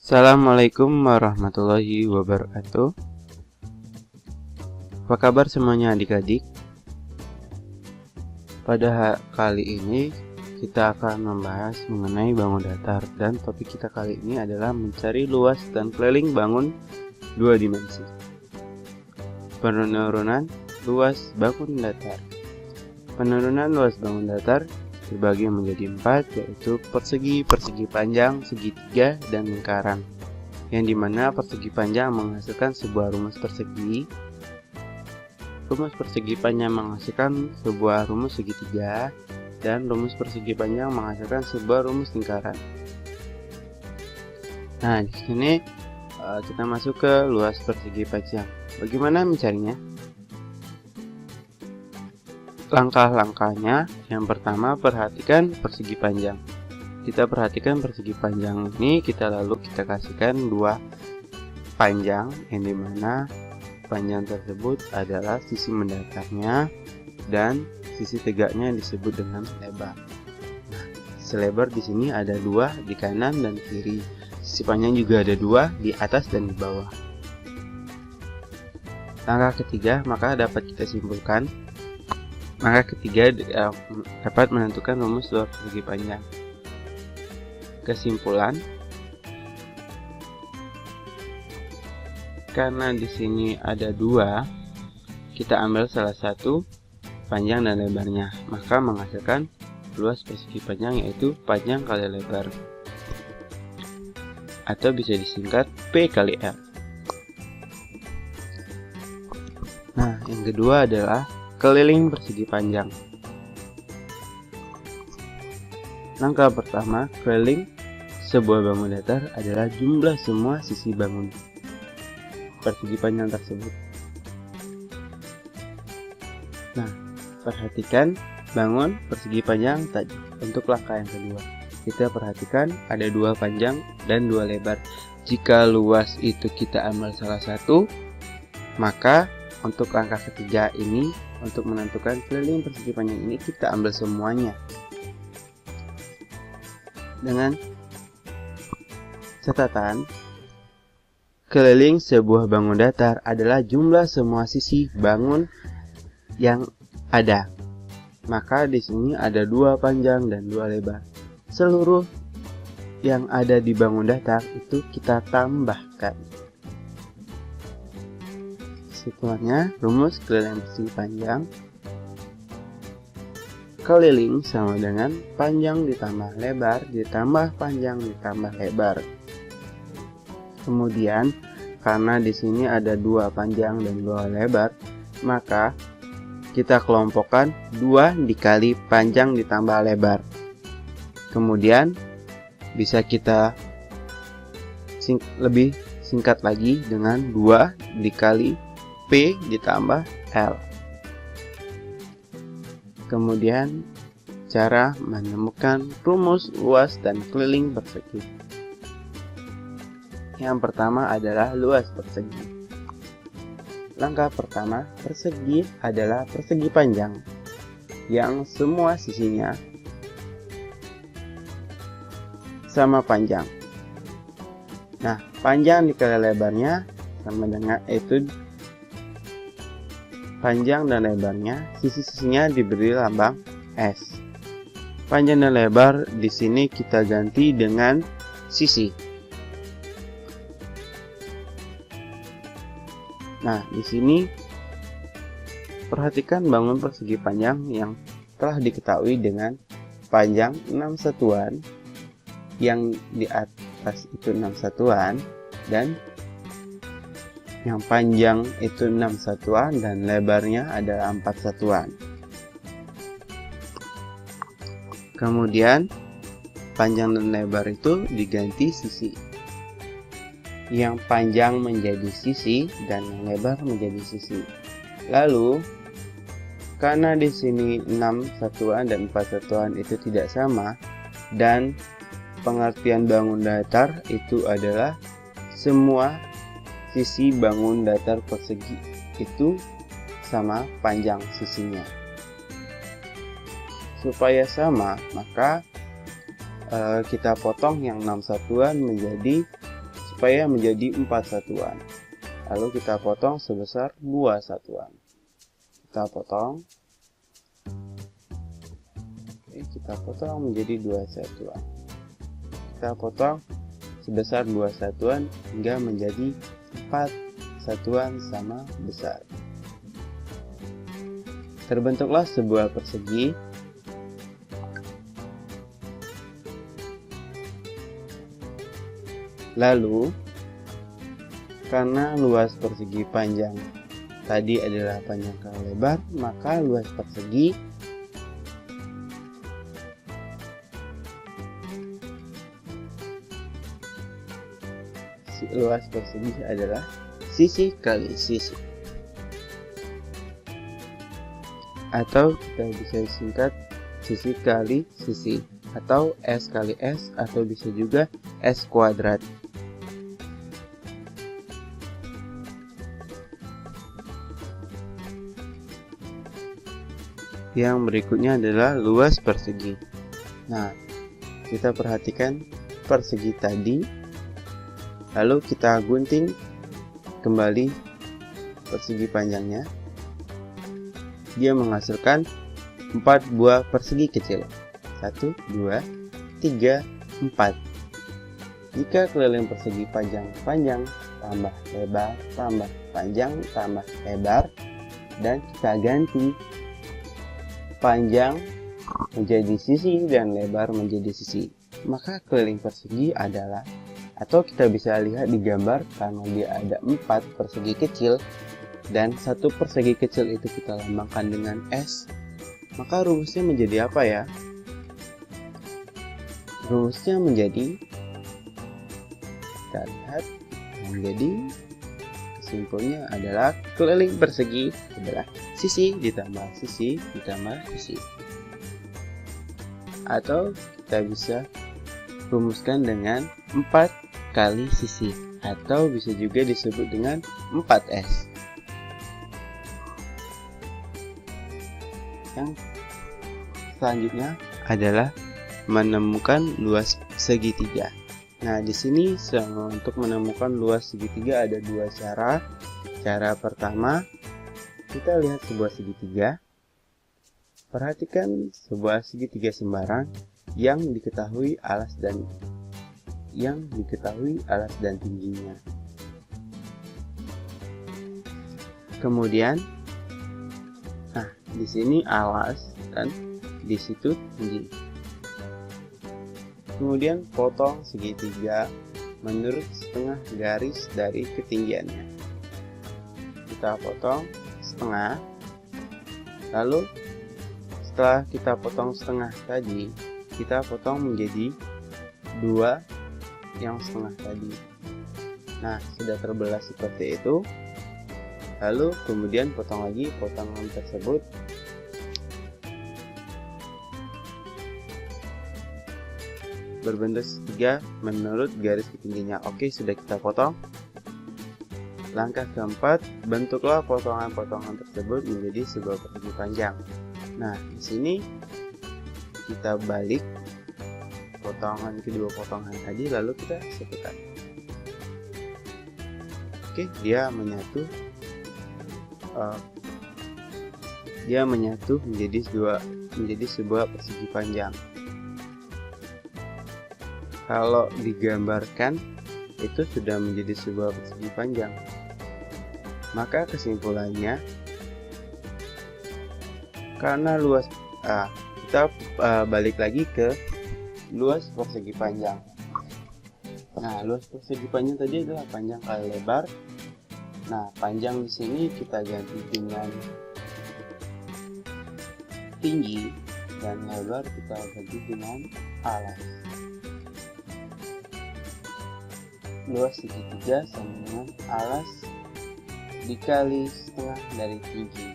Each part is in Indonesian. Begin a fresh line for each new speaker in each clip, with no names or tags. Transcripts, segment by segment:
Assalamualaikum warahmatullahi wabarakatuh. Apa kabar semuanya adik-adik? Pada kali ini kita akan membahas mengenai bangun datar, dan topik kita kali ini adalah mencari luas dan keliling bangun dua dimensi. Penurunan luas bangun datar. Penurunan luas bangun datar dibagi menjadi 4, yaitu persegi, persegi panjang, segitiga, dan lingkaran. Yang dimana persegi panjang menghasilkan sebuah rumus persegi, rumus persegi panjang menghasilkan sebuah rumus segitiga, dan rumus persegi panjang menghasilkan sebuah rumus lingkaran. Nah, di sini kita masuk ke luas persegi panjang. Bagaimana mencarinya? Langkah-langkahnya, yang pertama perhatikan persegi panjang. Kita perhatikan persegi panjang ini, lalu kita kasihkan dua panjang, yang dimana panjang tersebut adalah sisi mendatarnya dan sisi tegaknya disebut dengan lebar. Nah, selebar di sini ada dua di kanan dan kiri. Sisi panjang juga ada dua di atas dan di bawah. Langkah ketiga, maka dapat kita simpulkan. Maka ketiga dapat menentukan rumus luas persegi panjang. Kesimpulan, karena di sini ada dua, kita ambil salah satu panjang dan lebarnya, maka menghasilkan luas persegi panjang, yaitu panjang kali lebar, atau bisa disingkat P kali L. Nah, yang kedua adalah keliling persegi panjang. Langkah pertama, keliling sebuah bangun datar adalah jumlah semua sisi bangun persegi panjang tersebut. Nah, perhatikan bangun persegi panjang tadi. Untuk langkah yang kedua, kita perhatikan ada dua panjang dan dua lebar. Jika luas itu kita ambil salah satu, maka untuk langkah ketiga ini, untuk menentukan keliling persegi panjang ini, kita ambil semuanya. Dengan catatan, keliling sebuah bangun datar adalah jumlah semua sisi bangun yang ada. Maka di sini ada dua panjang dan dua lebar. Seluruh yang ada di bangun datar itu kita tambahkan. Kesimpulannya, rumus keliling persegi panjang. Keliling sama dengan panjang ditambah lebar ditambah panjang ditambah lebar. Kemudian, karena di sini ada dua panjang dan dua lebar, maka kita kelompokkan 2 dikali panjang ditambah lebar. Kemudian bisa kita lebih singkat lagi dengan 2 dikali P ditambah L. Kemudian cara menemukan rumus luas dan keliling persegi. Yang pertama adalah luas persegi. Langkah pertama, persegi adalah persegi panjang yang semua sisinya sama panjang. Nah, panjang dikali lebarnya sama dengan, itu panjang dan lebarnya, sisi-sisinya diberi lambang S. Panjang dan lebar di sini kita ganti dengan sisi. Nah, di sini perhatikan bangun persegi panjang yang telah diketahui dengan panjang 6 satuan, yang di atas itu 6 satuan, dan yang panjang itu 6 satuan dan lebarnya adalah 4 satuan. Kemudian panjang dan lebar itu diganti sisi. Yang panjang menjadi sisi dan yang lebar menjadi sisi. Lalu karena di sini 6 satuan dan 4 satuan itu tidak sama, dan pengertian bangun datar itu adalah semua sisi bangun datar persegi itu sama panjang sisinya. Supaya sama, maka kita potong yang 6 satuan menjadi supaya menjadi 4 satuan. Lalu kita potong sebesar 2 satuan. Kita potong. Oke, kita potong menjadi 2 satuan. Kita potong sebesar 2 satuan hingga menjadi 4 satuan sama besar. Terbentuklah sebuah persegi. Lalu, karena luas persegi panjang tadi adalah panjang kali lebar, maka luas persegi adalah sisi kali sisi, atau kita bisa singkat sisi kali sisi, atau S kali S, atau bisa juga S kuadrat. Yang berikutnya adalah luas persegi. Nah, kita perhatikan persegi tadi, lalu kita gunting kembali persegi panjangnya. Dia menghasilkan 4 buah persegi kecil. 1, 2, 3, 4. Jika keliling persegi panjang tambah lebar tambah panjang tambah lebar, dan kita ganti panjang menjadi sisi dan lebar menjadi sisi, maka keliling persegi adalah, atau kita bisa lihat di gambar, karena dia ada 4 persegi kecil dan 1 persegi kecil itu kita lambangkan dengan S, maka rumusnya menjadi apa ya? Rumusnya menjadi, kita lihat, menjadi kesimpulannya adalah keliling persegi adalah sisi ditambah sisi ditambah sisi. Atau kita bisa rumuskan dengan 4 kali sisi, atau bisa juga disebut dengan 4S. Yang selanjutnya adalah menemukan luas segitiga. Nah, di sini untuk menemukan luas segitiga ada 2 cara. Cara pertama, kita lihat sebuah segitiga. Perhatikan sebuah segitiga sembarang yang diketahui alas dan tingginya. Kemudian, nah, di sini alas dan di situ tinggi. Kemudian potong segitiga menurut setengah garis dari ketinggiannya. Kita potong setengah. Lalu setelah kita potong setengah tadi, kita potong menjadi 2 yang setengah tadi. Nah, sudah terbelah seperti itu. Lalu kemudian potong lagi potongan tersebut. Berbentuk segitiga menurut garis ketinggiannya. Oke, sudah kita potong. Langkah keempat, bentuklah potongan-potongan tersebut menjadi sebuah persegi panjang. Nah, di sini kita balik kedua potongan tadi, lalu kita satukan. Oke, dia menyatu menjadi sebuah persegi panjang. Kalau digambarkan, itu sudah menjadi sebuah persegi panjang. Maka kesimpulannya, karena luas, kita balik lagi ke luas persegi panjang. Nah, luas persegi panjang tadi adalah panjang kali lebar. Nah, panjang di sini kita ganti dengan tinggi, dan lebar kita ganti dengan alas. Luas segitiga sama dengan alas dikali setengah dari tinggi.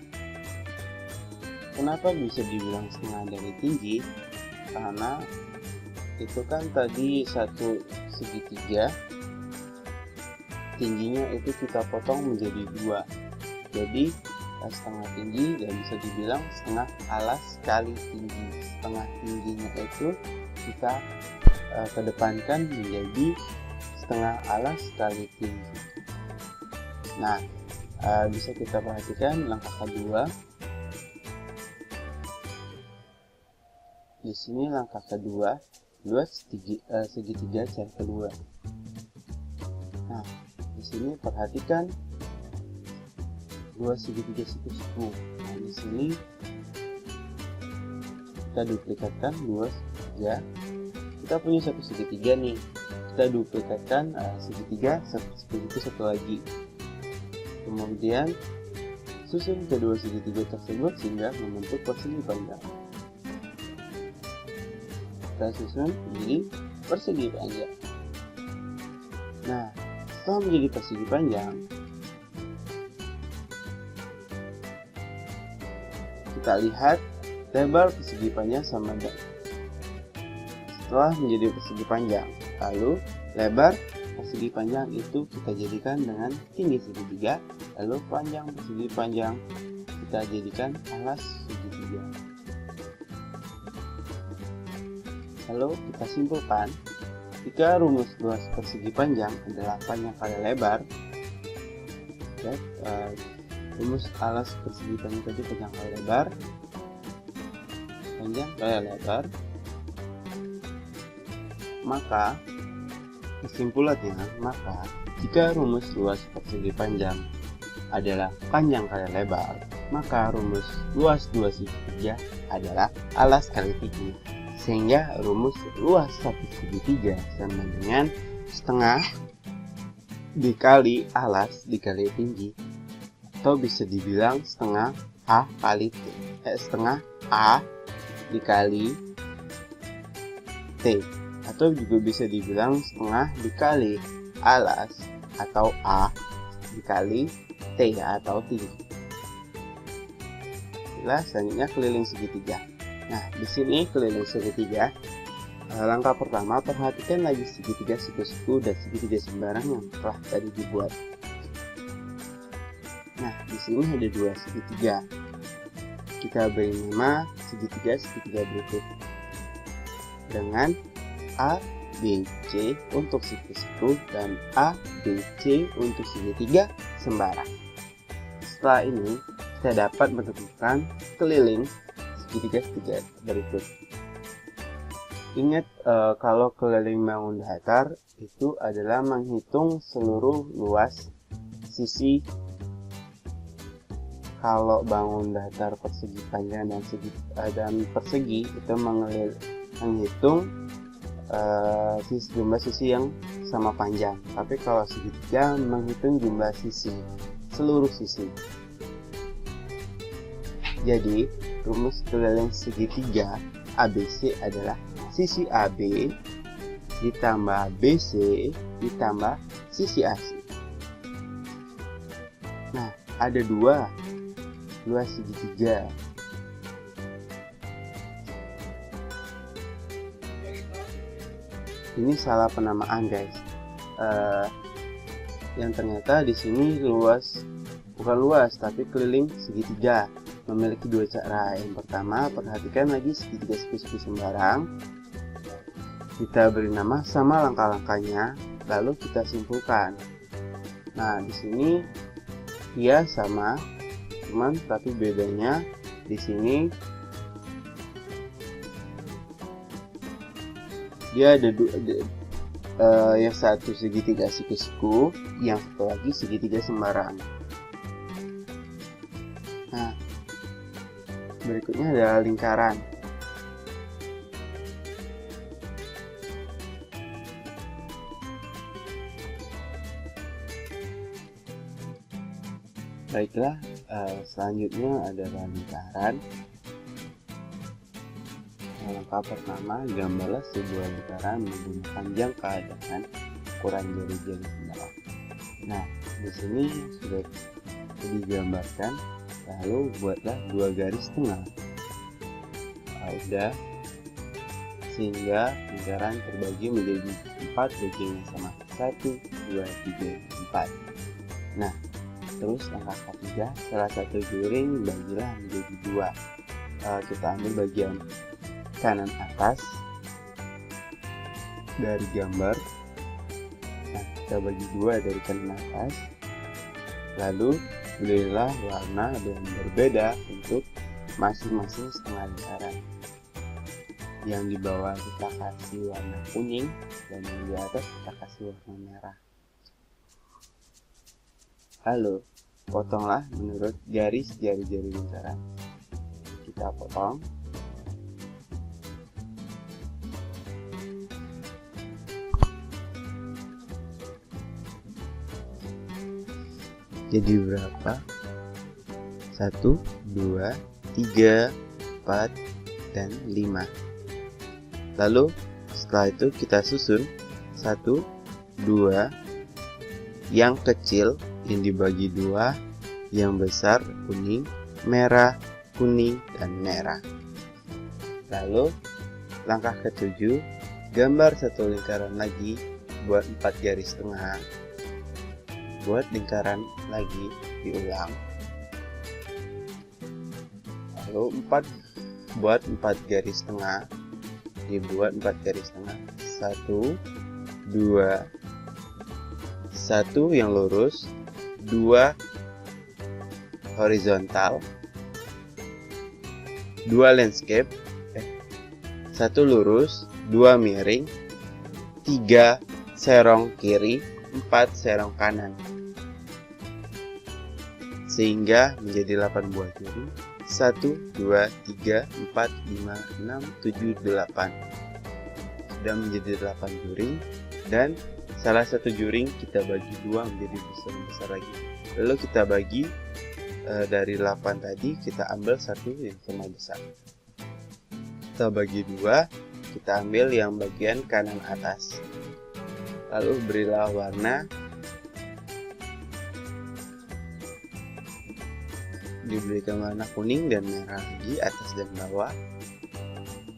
Kenapa bisa dibilang setengah dari tinggi? Karena itu kan tadi satu segitiga, tingginya itu kita potong menjadi 2. Jadi setengah tinggi, dan bisa dibilang setengah alas kali tinggi. Setengah tingginya itu kita kedepankan menjadi setengah alas kali tinggi. Nah, bisa kita perhatikan langkah kedua. Di sini langkah kedua, luas segitiga cara kedua. Nah, di sini perhatikan luas segitiga siku-siku. Nah, di sini kita duplikatkan luas segitiga. Kita punya satu segitiga nih. Kita duplikatkan segitiga satu lagi. Kemudian susun kedua segitiga tersebut sehingga membentuk persegi panjang. Kita susun menjadi persegi panjang. Nah, setelah menjadi persegi panjang, kita lihat lebar persegi panjang sama dengan. Setelah menjadi persegi panjang, lalu lebar persegi panjang itu kita jadikan dengan tinggi segitiga, lalu panjang persegi panjang kita jadikan alas segitiga. Lalu kita simpulkan, jika rumus luas persegi panjang adalah panjang kali lebar, rumus alas persegi panjang tadi panjang kali lebar, maka kesimpulannya, jika rumus luas persegi panjang adalah panjang kali lebar, maka rumus luas dua segitiga adalah alas kali tinggi. Sehingga rumus luas satu segitiga sama dengan setengah dikali alas dikali tinggi, atau bisa dibilang setengah A kali T, setengah A dikali T, atau juga bisa dibilang setengah dikali alas atau A dikali T atau tinggi. Selanjutnya keliling segitiga. Nah, di sini keliling segitiga. Langkah pertama, perhatikan lagi segitiga siku-siku dan segitiga sembarang yang telah tadi dibuat. Nah, di sini ada dua segitiga. Kita beri nama segitiga berikut dengan A, B, C untuk siku-siku dan A, B, C untuk segitiga sembarang. Setelah ini, kita dapat menemukan keliling segitiga berikut. Ingat, kalau keliling bangun datar itu adalah menghitung seluruh luas sisi. Kalau bangun datar persegi panjang dan persegi itu menghitung jumlah sisi yang sama panjang. Tapi kalau segitiga menghitung jumlah sisi, seluruh sisi. Jadi rumus keliling segitiga ABC adalah sisi AB ditambah BC ditambah sisi AC. Nah, ada dua luas segitiga. Ini salah penamaan, guys. Yang ternyata di sini bukan luas tapi keliling segitiga. Memiliki dua cara. Yang pertama, perhatikan lagi segitiga siku-siku sembarang. Kita beri nama sama langkah-langkahnya, lalu kita simpulkan. Nah, di sini dia sama, tapi bedanya di sini dia ada yang satu segitiga siku-siku, yang satu lagi segitiga sembarang. Nah, berikutnya adalah lingkaran. Baiklah, selanjutnya adalah lingkaran. Langkah pertama, gambarlah sebuah lingkaran menggunakan jangka dengan ukuran jari-jari sembarang. Nah, di sini sudah digambarkan. Lalu buatlah dua garis tengah. Udah, sehingga lingkaran terbagi menjadi 4 bagian yang sama. 1, 2, 3, 4. Nah, terus langkah ketiga, salah satu piring bagilah menjadi 2. Kita ambil bagian kanan atas dari gambar. Nah, kita bagi dua dari kanan atas. Lalu berilah warna yang berbeda untuk masing-masing setengah lingkaran. Yang di bawah kita kasih warna kuning dan yang di atas kita kasih warna merah. Lalu potonglah menurut garis jari-jari lingkaran. Kita potong. Jadi berapa? 1, 2, 3, 4, dan 5. Lalu setelah itu kita susun 1, 2, yang kecil yang dibagi dua, yang besar kuning, merah, kuning, dan merah. Lalu langkah ke-7, gambar satu lingkaran lagi, buat 4 garis tengah. Buat lingkaran lagi, diulang. Lalu buat 4 garis tengah, dibuat 4 garis tengah. 1, 2, 1 yang lurus, 2 horizontal, 2 landscape, 1 lurus, 2 miring, 3 serong kiri, 4 serong kanan, sehingga menjadi 8 buah juring. 1, 2, 3, 4, 5, 6, 7, 8. Sudah menjadi 8 juring, dan salah satu juring kita bagi dua menjadi besar lagi. Lalu kita bagi dari 8 tadi, kita ambil satu yang sama besar. Kita bagi dua, kita ambil yang bagian kanan atas. Lalu berilah warna. Diberikan warna kuning dan merah lagi atas dan bawah.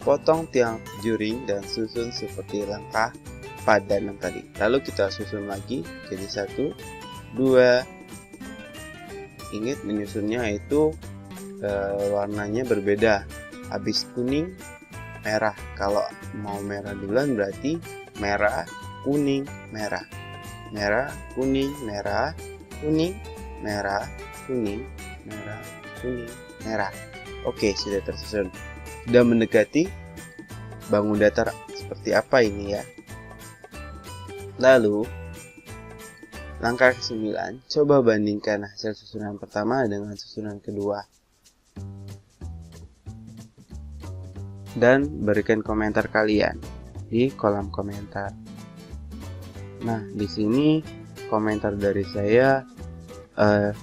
Potong tiang juring dan susun seperti langkah pada 6 tadi. Lalu kita susun lagi jadi 1, 2. Ingat menyusunnya itu warnanya berbeda. Habis kuning, merah. Kalau mau merah duluan berarti merah, kuning, merah. Merah, kuning, merah, kuning, merah, kuning, merah, kuning, merah. Oke, sudah tersusun. Sudah mendekati bangun datar seperti apa ini ya. Lalu langkah ke-9, coba bandingkan hasil susunan pertama dengan susunan kedua. Dan berikan komentar kalian di kolom komentar. Nah, di sini komentar dari saya,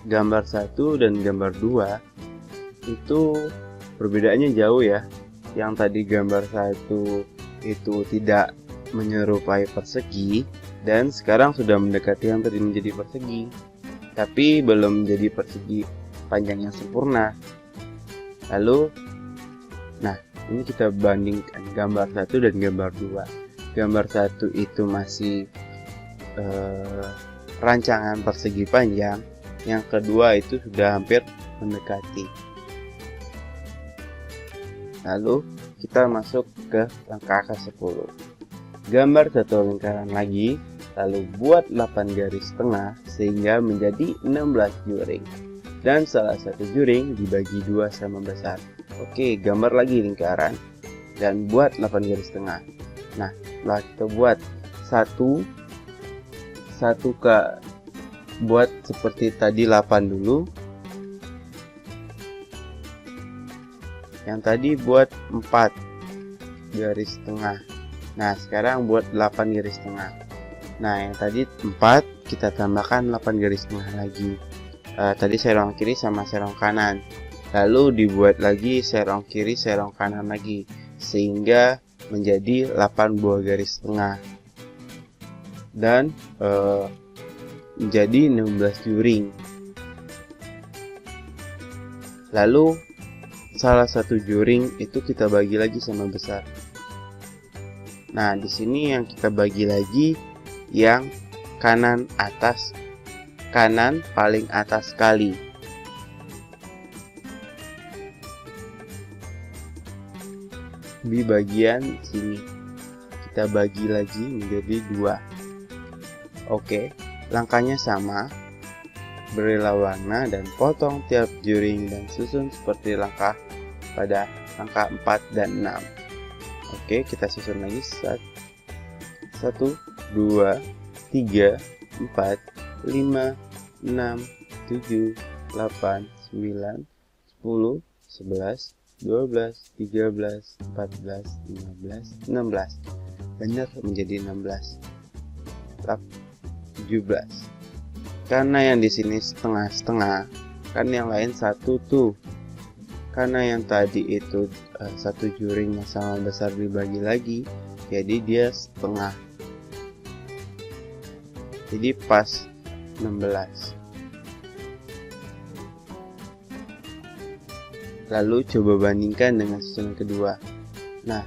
gambar 1 dan gambar 2 itu perbedaannya jauh ya. Yang tadi gambar 1 itu tidak menyerupai persegi, dan sekarang sudah mendekati yang tadi menjadi persegi, tapi belum menjadi persegi panjang yang sempurna. Lalu, nah ini kita bandingkan gambar 1 dan gambar 2. Gambar 1 itu masih rancangan persegi panjang, yang kedua itu sudah hampir mendekati. Lalu kita masuk ke langkah ke-10. Gambar satu lingkaran lagi, lalu buat 8 garis tengah sehingga menjadi 16 juring. Dan salah satu juring dibagi dua sama besar. Oke, gambar lagi lingkaran dan buat 8 garis tengah. Nah, setelah kita buat buat seperti tadi 8 dulu. Yang tadi buat 4 garis tengah. Nah, sekarang buat 8 garis tengah. Nah, yang tadi 4, kita tambahkan 8 garis tengah lagi. Tadi serong kiri sama serong kanan. Lalu dibuat lagi serong kiri, serong kanan lagi. Sehingga menjadi 8 buah garis tengah. Dan menjadi 16 juring. Lalu, salah satu juring itu kita bagi lagi sama besar. Nah, di sini yang kita bagi lagi yang kanan atas, kanan paling atas sekali. Di bagian sini kita bagi lagi menjadi 2. Oke, langkahnya sama. Berilah warna dan potong tiap juring dan susun seperti langkah pada angka 4 dan 6. Oke, kita susun lagi. 1, 2, 3, 4, 5, 6, 7, 8, 9, 10, 11, 12, 13, 14, 15, 16. Benar, menjadi 16. 17. Karena yang di sini setengah-setengah, kan yang lain satu tuh. Karena yang tadi itu satu juring yang sama besar dibagi lagi, jadi dia setengah. Jadi pas 16. Lalu coba bandingkan dengan susunan kedua. Nah,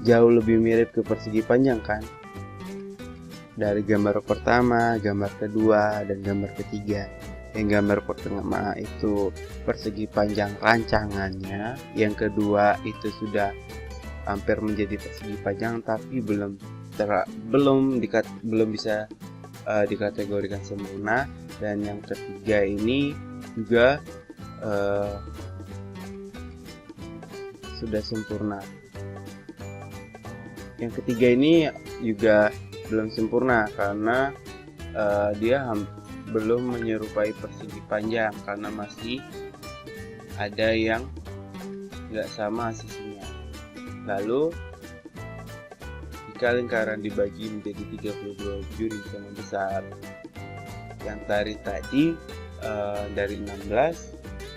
jauh lebih mirip ke persegi panjang kan? Dari gambar pertama, gambar kedua, dan gambar ketiga. Yang gambar pertama itu persegi panjang rancangannya, yang kedua itu sudah hampir menjadi persegi panjang tapi belum bisa dikategorikan sempurna, dan yang ketiga ini juga sudah sempurna. Yang ketiga ini juga belum sempurna karena dia belum menyerupai persegi panjang karena masih ada yang nggak sama sisinya. Lalu jika lingkaran dibagi menjadi 32 juring sama besar, yang tadi dari 16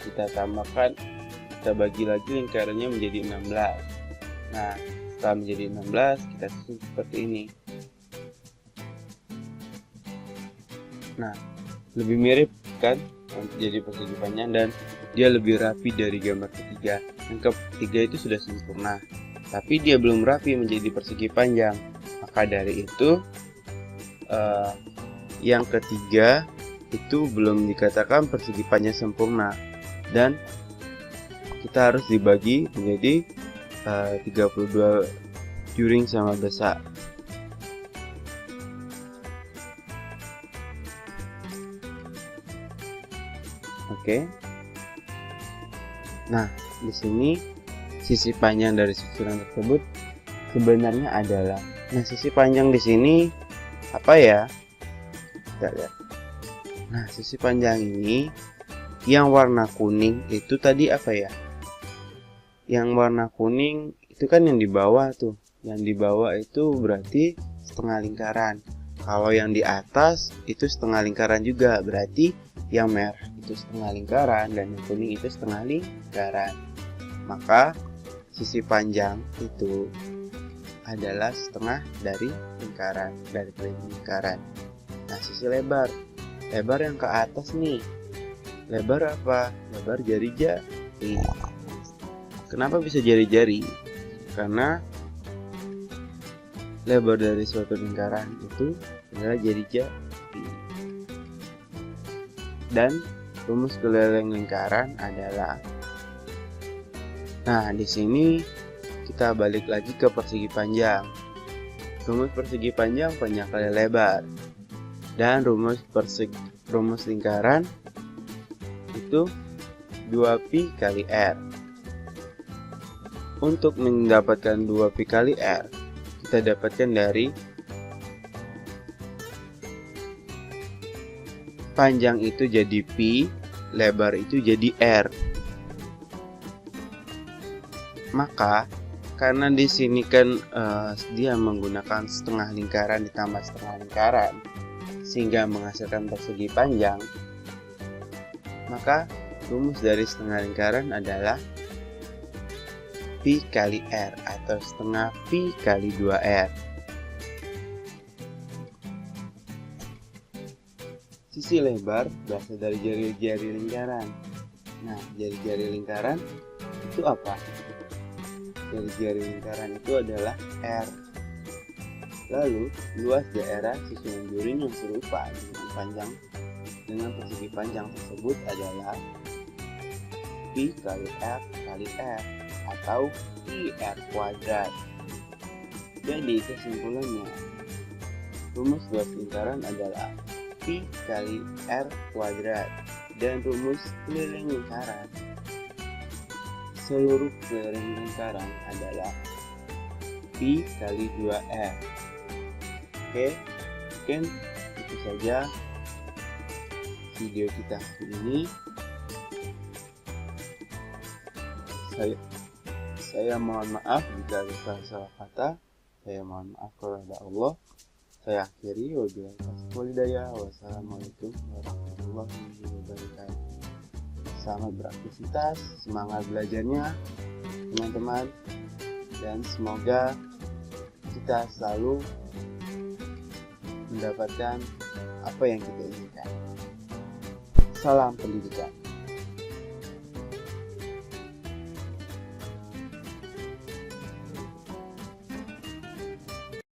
kita tambahkan, kita bagi lagi lingkarannya menjadi 16. Nah, setelah menjadi 16 kita susun seperti ini. Nah, lebih mirip kan untuk jadi persegi panjang, dan dia lebih rapi dari gambar ketiga. Yang ketiga itu sudah sempurna, tapi dia belum rapi menjadi persegi panjang. Maka dari itu yang ketiga itu belum dikatakan persegi panjang sempurna, dan kita harus dibagi menjadi 32 juring sama besar. Oke. Nah, di sini sisi panjang dari susunan tersebut sebenarnya adalah, sisi panjang di sini apa ya? Kita lihat. Nah, sisi panjang ini yang warna kuning itu tadi apa ya? Yang warna kuning itu kan yang di bawah tuh. Yang di bawah itu berarti setengah lingkaran. Kalau yang di atas itu setengah lingkaran juga, berarti yang merah itu setengah lingkaran dan yang kuning itu setengah lingkaran. Maka sisi panjang itu adalah setengah dari lingkaran, dari keliling lingkaran. Nah, sisi lebar yang ke atas nih, lebar apa? Lebar jari-jari. Kenapa bisa jari-jari? Karena lebar dari suatu lingkaran itu adalah jari-jari. Dan rumus keliling lingkaran adalah, nah di sini kita balik lagi ke persegi panjang. Rumus persegi panjang kali lebar, dan rumus lingkaran itu 2pi kali r. Untuk mendapatkan 2pi kali r, kita dapatkan dari panjang itu jadi pi, lebar itu jadi r. Maka karena di sini kan dia menggunakan setengah lingkaran ditambah setengah lingkaran sehingga menghasilkan persegi panjang, maka rumus dari setengah lingkaran adalah pi kali r atau setengah pi kali 2r. Sisi lebar berasal dari jari-jari lingkaran. Nah, jari-jari lingkaran itu apa? Jari-jari lingkaran itu adalah R. Lalu, luas daerah susunan juring yang serupa dengan persegi panjang tersebut adalah pi kali R kali R atau pi R kuadrat. Jadi kesimpulannya, Rumus garis lingkaran adalah Pi kali R kuadrat. Dan rumus keliling lingkaran, seluruh keliling lingkaran adalah Pi kali 2R. Oke, mungkin itu saja video kita hari ini. Saya mohon maaf jika ada salah kata. Saya mohon maaf kepada Allah. Saya akhiri, wabillahi taufiq wal hidayah. Wassalamualaikum warahmatullahi wabarakatuh. Selamat beraktivitas, semangat belajarnya teman-teman, dan semoga kita selalu mendapatkan apa yang kita inginkan. Salam pendidikan.